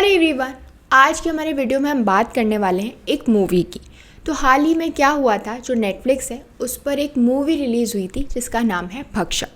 Hello everyone, आज के हमारे वीडियो में हम बात करने वाले हैं एक मूवी की। तो हाल ही में क्या हुआ था, जो नेटफ्लिक्स है उस पर एक मूवी रिलीज़ हुई थी जिसका नाम है भक्षक।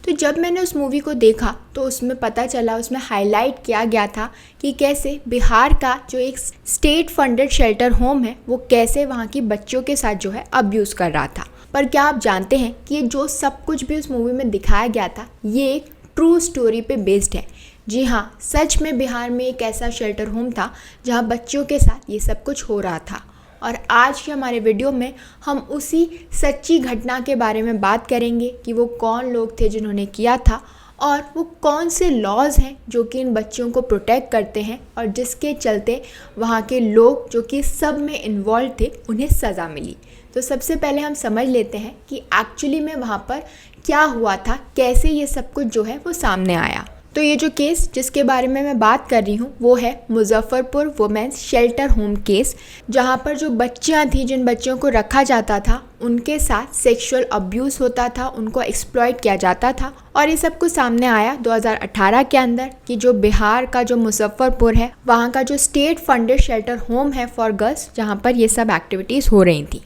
तो जब मैंने उस मूवी को देखा तो उसमें पता चला, उसमें हाईलाइट किया गया था कि कैसे बिहार का जो एक स्टेट फंडेड शेल्टर होम है वो कैसे वहाँ की बच्चों के साथ जो है अब्यूज़ कर रहा था। पर क्या आप जानते हैं कि ये जो सब कुछ भी उस मूवी में दिखाया गया था ये एक ट्रू स्टोरी पे बेस्ड है। जी हाँ, सच में बिहार में एक ऐसा शेल्टर होम था जहाँ बच्चों के साथ ये सब कुछ हो रहा था। और आज के हमारे वीडियो में हम उसी सच्ची घटना के बारे में बात करेंगे कि वो कौन लोग थे जिन्होंने किया था और वो कौन से लॉज हैं जो कि इन बच्चों को प्रोटेक्ट करते हैं और जिसके चलते वहाँ के लोग जो कि सब में इन्वॉल्व थे उन्हें सज़ा मिली। तो सबसे पहले हम समझ लेते हैं कि एक्चुअली में वहाँ पर क्या हुआ था, कैसे ये सब कुछ जो है वो सामने आया। तो ये जो केस जिसके बारे में मैं बात कर रही हूँ वो है Muzaffarpur women's shelter home case, जहाँ पर जो बच्चियाँ थी, जिन बच्चियों को रखा जाता था उनके साथ सेक्सुअल अब्यूज़ होता था, उनको एक्सप्लॉइट किया जाता था। और ये सब कुछ सामने आया 2018 के अंदर कि जो बिहार का जो मुजफ्फरपुर है वहाँ का जो स्टेट फंडेड शेल्टर होम है फॉर गर्ल्स, जहाँ पर ये सब एक्टिविटीज़ हो रही थी।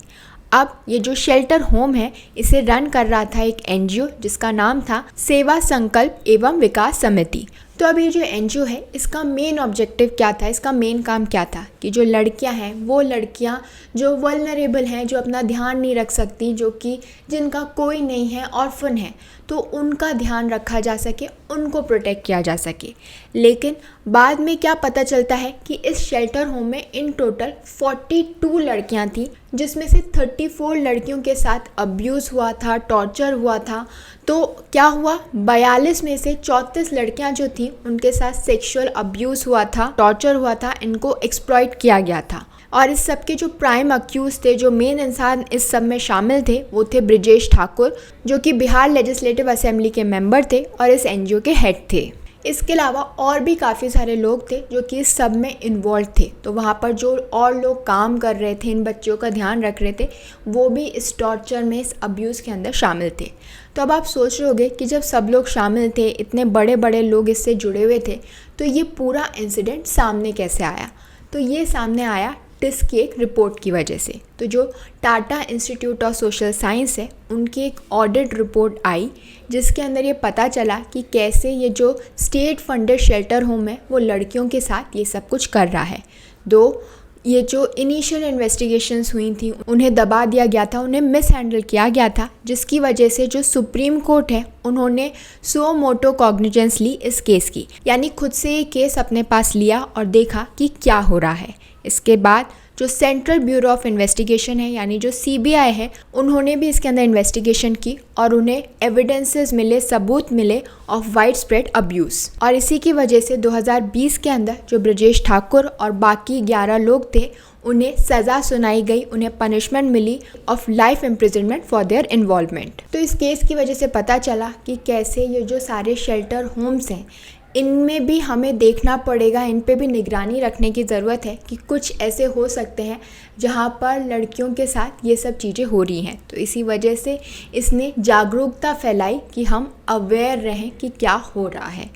अब ये जो शेल्टर होम है इसे रन कर रहा था एक एनजीओ जिसका नाम था सेवा संकल्प एवं विकास समिति। तो अब ये जो एनजीओ है इसका मेन ऑब्जेक्टिव क्या था, इसका मेन काम क्या था कि जो लड़कियां हैं वो लड़कियां जो वल्नरेबल हैं, जो अपना ध्यान नहीं रख सकती, जो कि जिनका कोई नहीं है, ऑर्फन है, तो उनका ध्यान रखा जा सके, उनको प्रोटेक्ट किया जा सके। लेकिन बाद में क्या पता चलता है कि इस शेल्टर होम में इन टोटल 42 लड़कियां थी, जिसमें से 34 लड़कियों के साथ अब्यूज़ हुआ था, टॉर्चर हुआ था। तो क्या हुआ, 42 में से 34 लड़कियां जो थी उनके साथ सेक्सुअल अब्यूज़ हुआ था, टॉर्चर हुआ था, इनको एक्सप्लॉइट किया गया था। और इस सब के जो प्राइम अक्यूज थे, जो मेन इंसान इस सब में शामिल थे, वो थे ब्रिजेश ठाकुर, जो कि बिहार लेजिस्लेटिव असेंबली के मेंबर थे और इस एनजीओ के हेड थे। इसके अलावा और भी काफ़ी सारे लोग थे जो कि इस सब में इन्वॉल्व थे। तो वहाँ पर जो और लोग काम कर रहे थे, इन बच्चों का ध्यान रख रहे थे, वो भी इस टॉर्चर में, इस अब्यूज़ के अंदर शामिल थे। तो अब आप सोच रहे होंगे कि जब सब लोग शामिल थे, इतने बड़े बड़े लोग इससे जुड़े हुए थे, तो ये पूरा इंसिडेंट सामने कैसे आया। तो ये सामने आया टिस की एक रिपोर्ट की वजह से। तो जो Tata institute of social science है उनकी एक ऑडिट रिपोर्ट आई जिसके अंदर ये पता चला कि कैसे ये जो स्टेट फंडेड शेल्टर होम है वो लड़कियों के साथ ये सब कुछ कर रहा है। दो ये जो इनिशियल इन्वेस्टिगेशंस हुई थी उन्हें दबा दिया गया था, उन्हें मिस हैंडल किया गया था, जिसकी वजह से जो सुप्रीम कोर्ट है उन्होंने सो मोटो कॉग्निजेंस ली इस केस की, यानी खुद से ये केस अपने पास लिया और देखा कि क्या हो रहा है। इसके बाद जो सेंट्रल ब्यूरो ऑफ इन्वेस्टिगेशन है यानी जो सीबीआई है, उन्होंने भी इसके अंदर इन्वेस्टिगेशन की और उन्हें एविडेंसेस मिले, सबूत मिले ऑफ वाइड स्प्रेड अब्यूज़। और इसी की वजह से 2020 के अंदर जो ब्रजेश ठाकुर और बाकी 11 लोग थे उन्हें सज़ा सुनाई गई, उन्हें पनिशमेंट मिली of life imprisonment for their involvement. तो इस केस की वजह से पता चला कि कैसे ये जो सारे शेल्टर होम्स हैं इनमें भी हमें देखना पड़ेगा, इन पे भी निगरानी रखने की ज़रूरत है कि कुछ ऐसे हो सकते हैं जहाँ पर लड़कियों के साथ ये सब चीज़ें हो रही हैं। तो इसी वजह से इसने जागरूकता फैलाई कि हम अवेयर रहें कि क्या हो रहा है।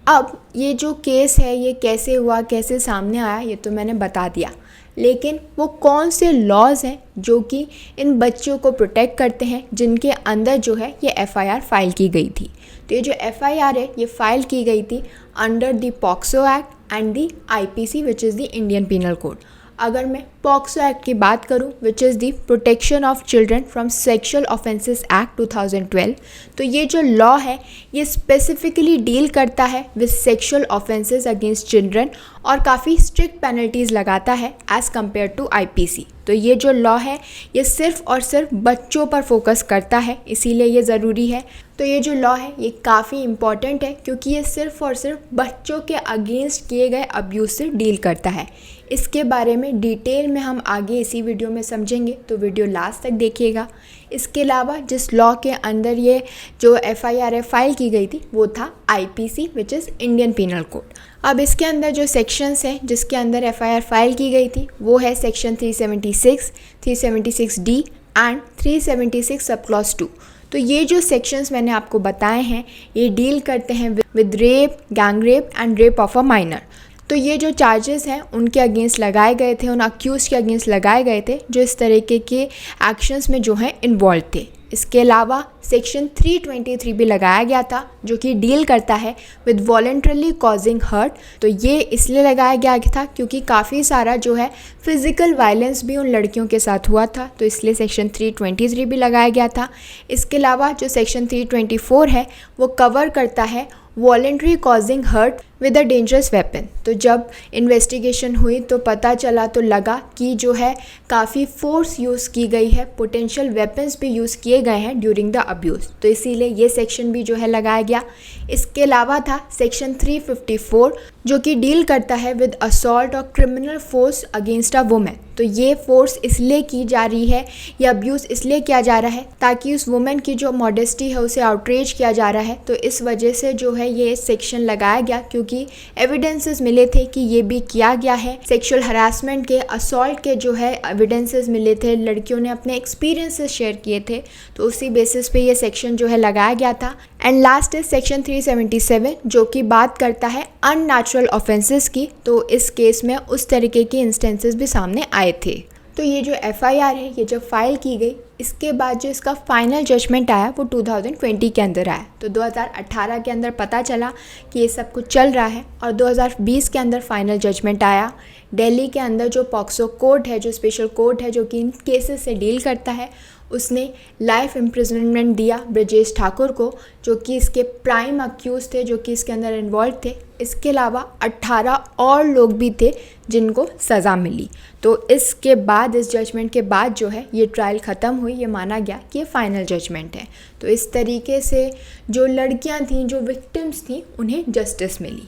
अब ये जो केस है ये कैसे हुआ, कैसे सामने आया, ये तो मैंने बता दिया, लेकिन वो कौन से लॉज हैं जो कि इन बच्चों को प्रोटेक्ट करते हैं, जिनके अंदर जो है ये एफआईआर फाइल की गई थी। तो ये जो एफआईआर है ये फाइल की गई थी under the POCSO act and the IPC which is the Indian penal code. अगर मैं पॉक्सो एक्ट की बात करूं which is the protection of children from sexual offences act 2012, तो ये जो लॉ है ये स्पेसिफिकली डील करता है with sexual offences against children और काफ़ी स्ट्रिक्ट पेनल्टीज़ लगाता है एज़ कम्पेयर टू आईपीसी। तो ये जो लॉ है ये सिर्फ और सिर्फ बच्चों पर फोकस करता है, इसीलिए ये ज़रूरी है। तो ये जो लॉ है ये काफ़ी इम्पॉर्टेंट है क्योंकि ये सिर्फ और सिर्फ बच्चों के अगेंस्ट किए गए अब्यूज़ से डील करता है। इसके बारे में डिटेल में हम आगे इसी वीडियो में समझेंगे, तो वीडियो लास्ट तक देखिएगा। इसके अलावा जिस लॉ के अंदर ये जो एफआईआर फाइल की गई थी वो था IPC which is Indian penal code. अब इसके अंदर जो सेक्शंस हैं जिसके अंदर एफआईआर फाइल की गई थी वो है section 376, 376D and 376 sub clause 2। तो ये जो सेक्शंस मैंने आपको बताए हैं ये डील करते हैं with rape, gang rape and rape of a minor. तो ये जो चार्जेस हैं उनके अगेंस्ट लगाए गए थे, उन अक्यूज़ के अगेंस्ट लगाए गए थे जो इस तरीके के एक्शंस में जो है इन्वॉल्व थे। इसके अलावा सेक्शन 323 भी लगाया गया था जो कि डील करता है विद वॉलंटरली कॉजिंग हर्ट। तो ये इसलिए लगाया गया था क्योंकि काफ़ी सारा जो है फिज़िकल वायलेंस भी उन लड़कियों के साथ हुआ था, तो इसलिए सेक्शन 323 भी लगाया गया था। इसके अलावा जो सेक्शन 324 है वो कवर करता है voluntary causing hurt with a dangerous weapon. तो जब इन्वेस्टिगेशन हुई तो पता चला, तो लगा कि जो है काफ़ी फोर्स यूज़ की गई है, पोटेंशियल वेपन्स भी यूज़ किए गए हैं ड्यूरिंग द अब्यूज़, तो इसीलिए ये सेक्शन भी जो है लगाया गया। इसके अलावा था सेक्शन 354 जो कि डील करता है विद असॉल्ट और criminal force against a women. तो ये फोर्स इसलिए की जा रही है, या अब्यूज़ इसलिए किया जा रहा है ताकि उस वुमेन की जो मॉडेस्टी है उसे आउटरीच किया जा रहा है। तो इस वजह से जो है ये सेक्शन लगाया गया, क्योंकि एविडेंसेस मिले थे कि ये भी किया गया है। सेक्सुअल हरासमेंट के, असॉल्ट के जो है एविडेंसेस मिले थे, लड़कियों ने अपने एक्सपीरियंसेस शेयर किए थे, तो उसी बेसिस पे ये सेक्शन जो है लगाया गया था। एंड लास्ट इज सेक्शन 377 जो कि बात करता है अननेचुरल ऑफेंसेस की। तो इस केस में उस तरीके के इंस्टेंसेस भी सामने आए थे। तो ये जो एफआईआर है ये जब फाइल की गई, इसके बाद जो इसका फाइनल जजमेंट आया वो 2020 के अंदर आया। तो 2018 के अंदर पता चला कि ये सब कुछ चल रहा है, और 2020 के अंदर फाइनल जजमेंट आया। दिल्ली के अंदर जो पॉक्सो कोर्ट है, जो स्पेशल कोर्ट है जो कि इन केसेस से डील करता है, उसने लाइफ इम्प्रिजनमेंट दिया ब्रजेश ठाकुर को, जो कि इसके प्राइम अक्यूज थे, जो कि इसके अंदर इन्वॉल्व थे। इसके अलावा 18 और लोग भी थे जिनको सज़ा मिली। तो इसके बाद, इस जजमेंट के बाद जो है ये ट्रायल ख़त्म हुई, ये माना गया कि ये फाइनल जजमेंट है। तो इस तरीके से जो लड़कियां थीं, जो विक्टिम्स थीं, उन्हें जस्टिस मिली।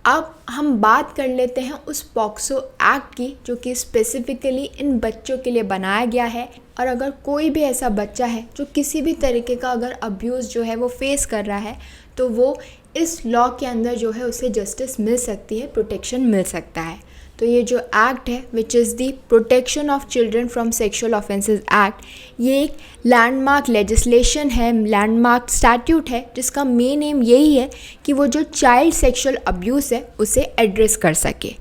अब हम बात कर लेते हैं उस पॉक्सो एक्ट की जो कि स्पेसिफिकली इन बच्चों के लिए बनाया गया है। और अगर कोई भी ऐसा बच्चा है जो किसी भी तरीके का अगर अब्यूज़ जो है वो फेस कर रहा है, तो वो इस लॉ के अंदर जो है उसे जस्टिस मिल सकती है, प्रोटेक्शन मिल सकता है। तो ये जो एक्ट है which is the protection of children from sexual offences act, ये एक लैंडमार्क लेजिस्लेशन है, लैंडमार्क स्टैट्यूट है, जिसका मेन एम यही है कि वो जो चाइल्ड सेक्सुअल अब्यूज़ है उसे एड्रेस कर सके।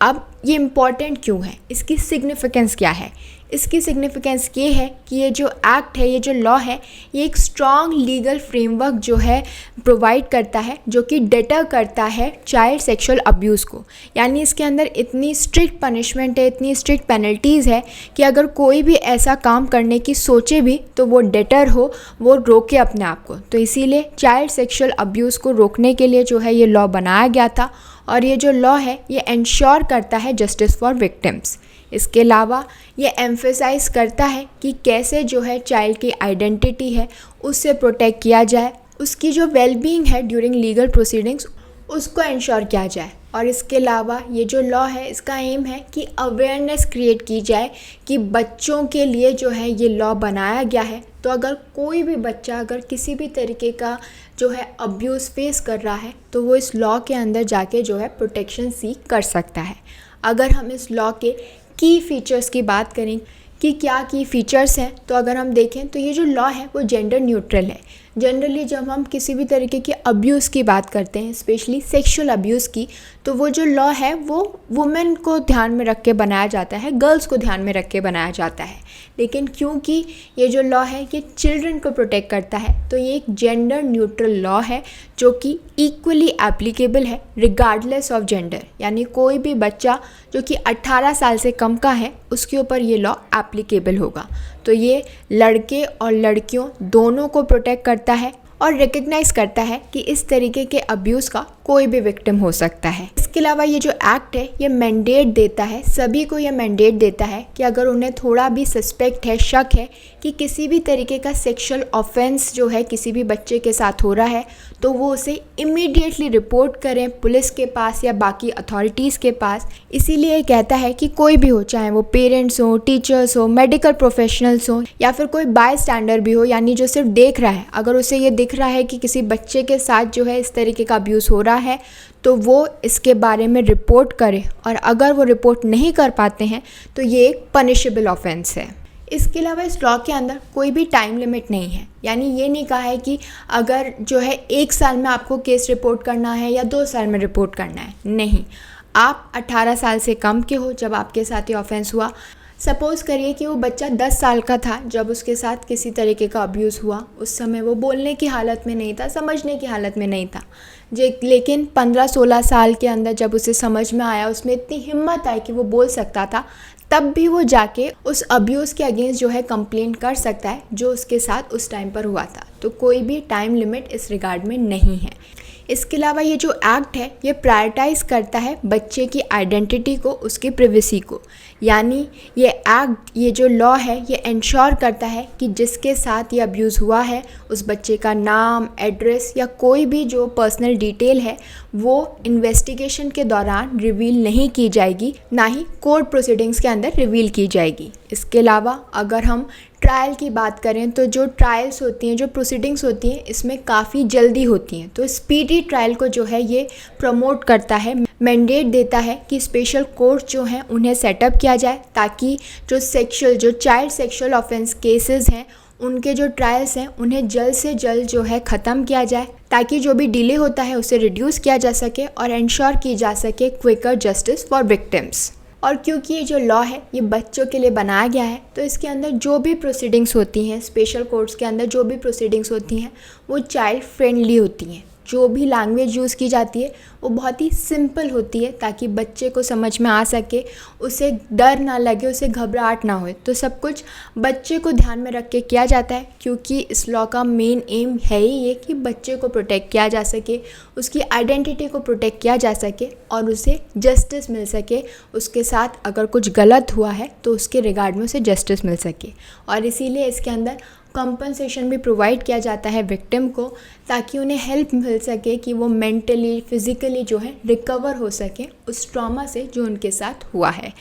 अब ये इम्पॉर्टेंट क्यों है, इसकी सिग्निफिकेंस क्या है? इसकी सिग्निफिकेंस ये है कि ये जो एक्ट है, ये जो लॉ है, ये एक स्ट्रॉन्ग लीगल फ्रेमवर्क जो है प्रोवाइड करता है, जो कि डेटर करता है चाइल्ड सेक्सुअल अब्यूज़ को। यानी इसके अंदर इतनी स्ट्रिक्ट पनिशमेंट है, इतनी स्ट्रिक्ट पेनल्टीज़ है कि अगर कोई भी ऐसा काम करने की सोचे भी तो वो डेटर हो, वो रोके अपने आप को। तो इसीलिए चाइल्ड सेक्सुअल अब्यूज़ को रोकने के लिए जो है ये लॉ बनाया गया था, और ये जो लॉ है ये इंश्योर करता है जस्टिस फॉर विक्टिम्स। इसके अलावा ये एम्फेसाइज करता है कि कैसे जो है चाइल्ड की आइडेंटिटी है उससे प्रोटेक्ट किया जाए, उसकी जो वेलबींग है ड्यूरिंग लीगल प्रोसीडिंग्स उसको इंश्योर किया जाए। और इसके अलावा ये जो लॉ है इसका एम है कि अवेयरनेस क्रिएट की जाए कि बच्चों के लिए जो है ये लॉ बनाया गया है। तो अगर कोई भी बच्चा अगर किसी भी तरीके का जो है अब्यूज़ फेस कर रहा है तो वो इस लॉ के अंदर जाके जो है प्रोटेक्शन सीक कर सकता है। अगर हम इस लॉ के की फ़ीचर्स की बात करें कि क्या की फ़ीचर्स हैं, तो अगर हम देखें तो ये जो लॉ है वो जेंडर न्यूट्रल है। जनरली जब हम किसी भी तरीके के अब्यूज़ की बात करते हैं, स्पेशली सेक्सुअल अब्यूज़ की, तो वो जो लॉ है वो वुमेन को ध्यान में रख के बनाया जाता है, गर्ल्स को ध्यान में रख के बनाया जाता है। लेकिन क्योंकि ये जो लॉ है ये चिल्ड्रन को प्रोटेक्ट करता है, तो ये एक जेंडर न्यूट्रल लॉ है जो कि इक्वली एप्लीकेबल है रिगार्डलेस ऑफ जेंडर। यानी कोई भी बच्चा जो कि 18 साल से कम का है उसके ऊपर ये लॉ एप्लीकेबल होगा। तो ये लड़के और लड़कियों दोनों को प्रोटेक्ट करता है और रिकग्नाइज करता है कि इस तरीके के अब्यूज़ का कोई भी विक्टिम हो सकता है। इसके अलावा ये जो एक्ट है ये मैंडेट देता है, सभी को ये मैंडेट देता है कि अगर उन्हें थोड़ा भी सस्पेक्ट है, शक है कि किसी भी तरीके का सेक्सुअल ऑफेंस जो है किसी भी बच्चे के साथ हो रहा है, तो वो उसे इमीडिएटली रिपोर्ट करें पुलिस के पास या बाकी अथॉरिटीज़ के पास। इसीलिए ये कहता है कि कोई भी हो, चाहे वो पेरेंट्स हो, टीचर्स हो, मेडिकल प्रोफेशनल्स हो, या फिर कोई बाय स्टैंडर भी हो, यानी जो सिर्फ देख रहा है, अगर उसे ये दिख रहा है कि किसी बच्चे के साथ जो है इस तरीके का अब्यूज़ हो रहा है, तो वो इसके बारे में रिपोर्ट करे। और अगर वो रिपोर्ट नहीं कर पाते हैं तो ये एक पनिशेबल ऑफेंस है। इसके अलावा इस लॉ के अंदर कोई भी टाइम लिमिट नहीं है। यानी ये नहीं कहा है कि अगर जो है 1 साल में आपको केस रिपोर्ट करना है या 2 साल में रिपोर्ट करना है, नहीं। आप 18 साल से कम के हो जब आपके साथ ये ऑफेंस हुआ। सपोज़ करिए कि वो बच्चा 10 साल का था जब उसके साथ किसी तरीके का अब्यूज़ हुआ। उस समय वो बोलने की हालत में नहीं था, समझने की हालत में नहीं था। लेकिन 15-16 साल के अंदर जब उसे समझ में आया, उसमें इतनी हिम्मत आई कि वो बोल सकता था, तब भी वो जाके उस अब्यूज़ के अगेंस्ट जो है कंप्लेंट कर सकता है जो उसके साथ उस टाइम पर हुआ था। तो कोई भी टाइम लिमिट इस रिगार्ड में नहीं है। इसके अलावा ये जो एक्ट है ये प्रायोरिटाइज़ करता है बच्चे की आइडेंटिटी को, उसकी प्रिवेसी को। यानी ये एक्ट, ये जो लॉ है ये इंश्योर करता है कि जिसके साथ ये अब्यूज़ हुआ है उस बच्चे का नाम, एड्रेस या कोई भी जो पर्सनल डिटेल है वो इन्वेस्टिगेशन के दौरान रिवील नहीं की जाएगी, ना ही कोर्ट प्रोसीडिंग्स के अंदर रिवील की जाएगी। इसके अलावा अगर हम ट्रायल की बात करें तो जो ट्रायल्स होती हैं, जो प्रोसीडिंग्स होती हैं, इसमें काफ़ी जल्दी होती हैं। तो स्पीडी ट्रायल को जो है ये प्रमोट करता है, मैंडेट देता है कि स्पेशल कोर्ट जो हैं उन्हें सेटअप किया जाए ताकि जो चाइल्ड सेक्सुअल ऑफेंस केसेस हैं उनके जो ट्रायल्स हैं उन्हें जल्द से जल्द जो है ख़त्म किया जाए, ताकि जो भी डिले होता है उसे रिड्यूस किया जा सके और इंश्योर की जा सके क्विकर जस्टिस फॉर विक्टिम्स। और क्योंकि ये जो लॉ है ये बच्चों के लिए बनाया गया है तो इसके अंदर जो भी प्रोसीडिंग्स होती हैं, स्पेशल कोर्ट्स के अंदर जो भी प्रोसीडिंग्स होती हैं वो चाइल्ड फ्रेंडली होती हैं। जो भी लैंग्वेज यूज़ की जाती है वो बहुत ही सिंपल होती है ताकि बच्चे को समझ में आ सके, उसे डर ना लगे, उसे घबराहट ना हो। तो सब कुछ बच्चे को ध्यान में रख के किया जाता है क्योंकि इस लॉ का मेन एम है ही ये कि बच्चे को प्रोटेक्ट किया जा सके, उसकी आइडेंटिटी को प्रोटेक्ट किया जा सके और उसे जस्टिस मिल सके। उसके साथ अगर कुछ गलत हुआ है तो उसके रिगार्ड में उसे जस्टिस मिल सके। और इसीलिए इसके अंदर कंपनसेशन भी प्रोवाइड किया जाता है विक्टिम को, ताकि उन्हें हेल्प मिल सके कि वो मेंटली, फिज़िकली जो है रिकवर हो सके उस ट्रॉमा से जो उनके साथ हुआ है।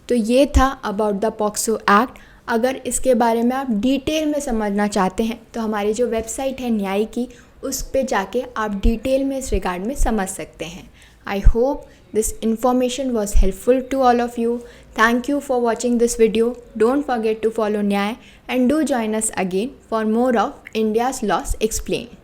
तो ये था अबाउट द पॉक्सो एक्ट। अगर इसके बारे में आप डिटेल में समझना चाहते हैं तो हमारी जो वेबसाइट है न्याय की, उस पे जाके आप डिटेल में इस रिगार्ड में समझ सकते हैं। I hope this information was helpful to all of you. Thank you for watching this video. Don't forget to follow Nyay and do join us again for more of India's Laws Explained.